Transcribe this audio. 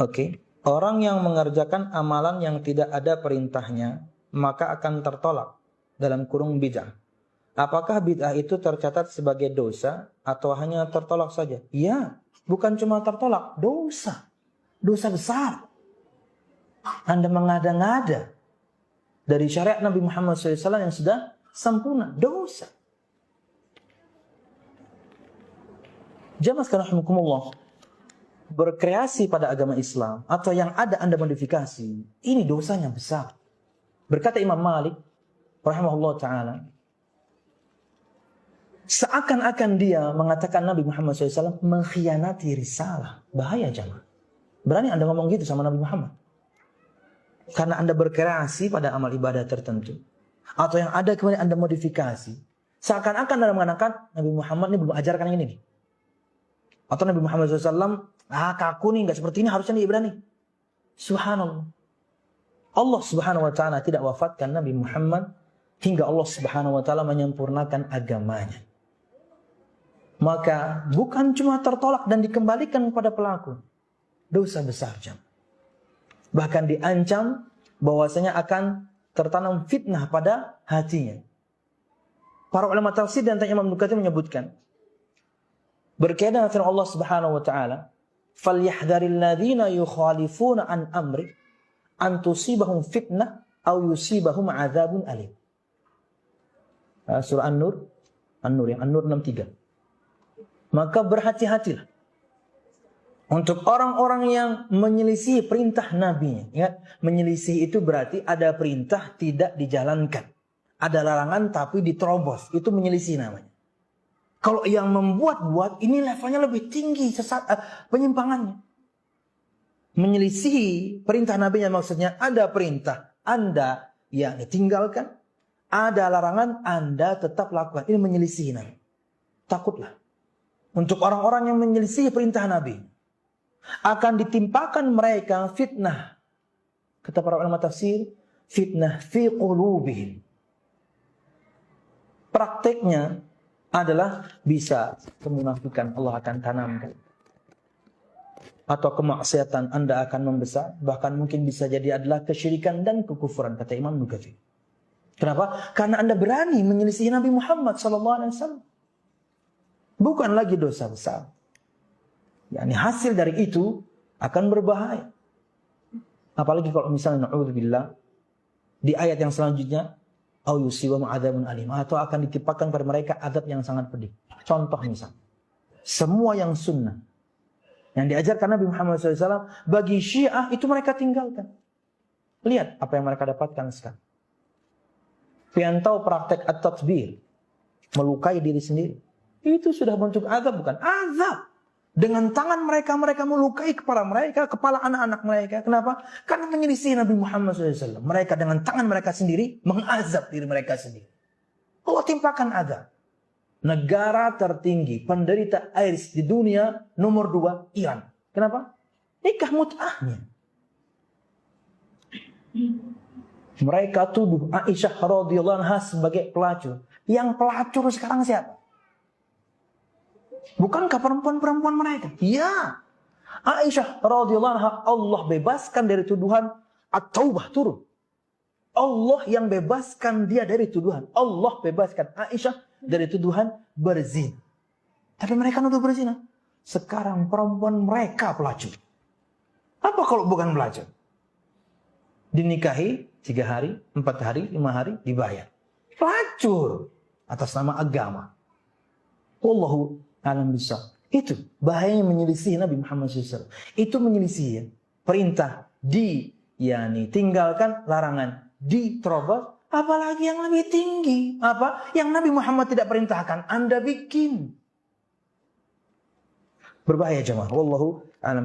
Oke. Orang yang mengerjakan amalan yang tidak ada perintahnya, maka akan tertolak dalam kurung bid'ah. Apakah bid'ah itu tercatat sebagai dosa atau hanya tertolak saja? Ya, bukan cuma tertolak, dosa. Dosa besar. Anda mengada-ngada dari syariat Nabi Muhammad SAW yang sudah sempurna. Dosa. Jamaah sekalian rahimakumullah, berkreasi pada agama Islam atau yang ada Anda modifikasi, ini dosanya besar. Berkata Imam Malik rahimahullah ta'ala, seakan-akan dia mengatakan Nabi Muhammad SAW mengkhianati risalah. Bahaya jamaah. Berani Anda ngomong gitu sama Nabi Muhammad? Karena Anda berkreasi pada amal ibadah tertentu, atau yang ada kemudian Anda modifikasi, seakan-akan Anda mengatakan Nabi Muhammad ini belum ajarkan yang ini. Atau Nabi Muhammad SAW, kaku nih, nggak seperti ini, harusnya nih berani. Subhanallah. Allah Subhanahu wa ta'ala tidak wafatkan Nabi Muhammad hingga Allah Subhanahu wa ta'ala menyempurnakan agamanya. Maka bukan cuma tertolak dan dikembalikan kepada pelaku, dosa besar jam. Bahkan diancam bahwasanya akan tertanam fitnah pada hatinya. Para ulama tafsir dan Imam Nukatir menyebutkan, berkaitan dengan Allah Subhanahu wa ta'ala, "Falyahdharil ladzina yukhalifuna an amri an tusibahum fitnah aw yusibahum adzabun alim." Surah An-Nur, yang An-Nur 63. Maka berhati-hatilah untuk orang-orang yang menyelisih perintah Nabi. Ingat, menyelisih itu berarti ada perintah tidak dijalankan, ada larangan tapi diterobos, itu menyelisih namanya. Kalau yang membuat-buat, ini levelnya lebih tinggi penyimpangannya. Menyelisihi perintah Nabi, maksudnya ada perintah Anda yang ditinggalkan, ada larangan Anda tetap lakukan. Ini menyelisihi Nabi. Takutlah untuk orang-orang yang menyelisihi perintah Nabi, akan ditimpakan mereka fitnah. Kata para ulama tafsir, fitnah fi qulubihim. Prakteknya adalah bisa kemunafikan Allah akan tanamkan, atau kemaksiatan Anda akan membesar, bahkan mungkin bisa jadi adalah kesyirikan dan kekufuran, kata Imam Nukatir. Kenapa? Karena Anda berani menyelisih Nabi Muhammad SAW. Bukan lagi dosa besar. Yani hasil dari itu akan berbahaya. Apalagi kalau misalnya na'udzubillah di ayat yang selanjutnya, au yusibahum adzabun alim, atau akan ditimpakan pada mereka adab yang sangat pedih. Contoh misal, semua yang sunnah yang diajarkan Nabi Muhammad SAW bagi Syiah itu mereka tinggalkan. Lihat apa yang mereka dapatkan sekarang. Piantau praktek at-tatbir, melukai diri sendiri, itu sudah bentuk azab, bukan? Azab. Dengan tangan mereka melukai kepala mereka, kepala anak-anak mereka. Kenapa? Karena menyelisih Nabi Muhammad SAW. Mereka dengan tangan mereka sendiri mengazab diri mereka sendiri. Allah timpakan azab. Negara tertinggi penderita AIDS di dunia nomor 2 Iran. Kenapa? Nikah mut'ahnya. Mereka tuduh Aisyah radhiyallahu anha sebagai pelacur. Yang pelacur sekarang siapa? Bukankah perempuan-perempuan mereka? Ya. Aisyah radhiyallahu anha Allah bebaskan dari tuduhan, At-Taubah turun. Allah yang bebaskan dia dari tuduhan. Allah bebaskan Aisyah dari tuduhan berzina. Tapi mereka nuduh berzina. Sekarang perempuan mereka pelacur. Apa kalau bukan pelacur? Dinikahi 3 hari, 4 hari, 5 hari dibayar. Pelacur atas nama agama. Wallahu a'lam bishawab. Itu bahayanya menyelisih Nabi Muhammad SAW. Itu menyelisih ya. Perintah tinggalkan, larangan diterobos. Apalagi yang lebih tinggi. Apa? Yang Nabi Muhammad tidak perintahkan, Anda bikin. Berbahaya jemaah. Wallahu a'lam.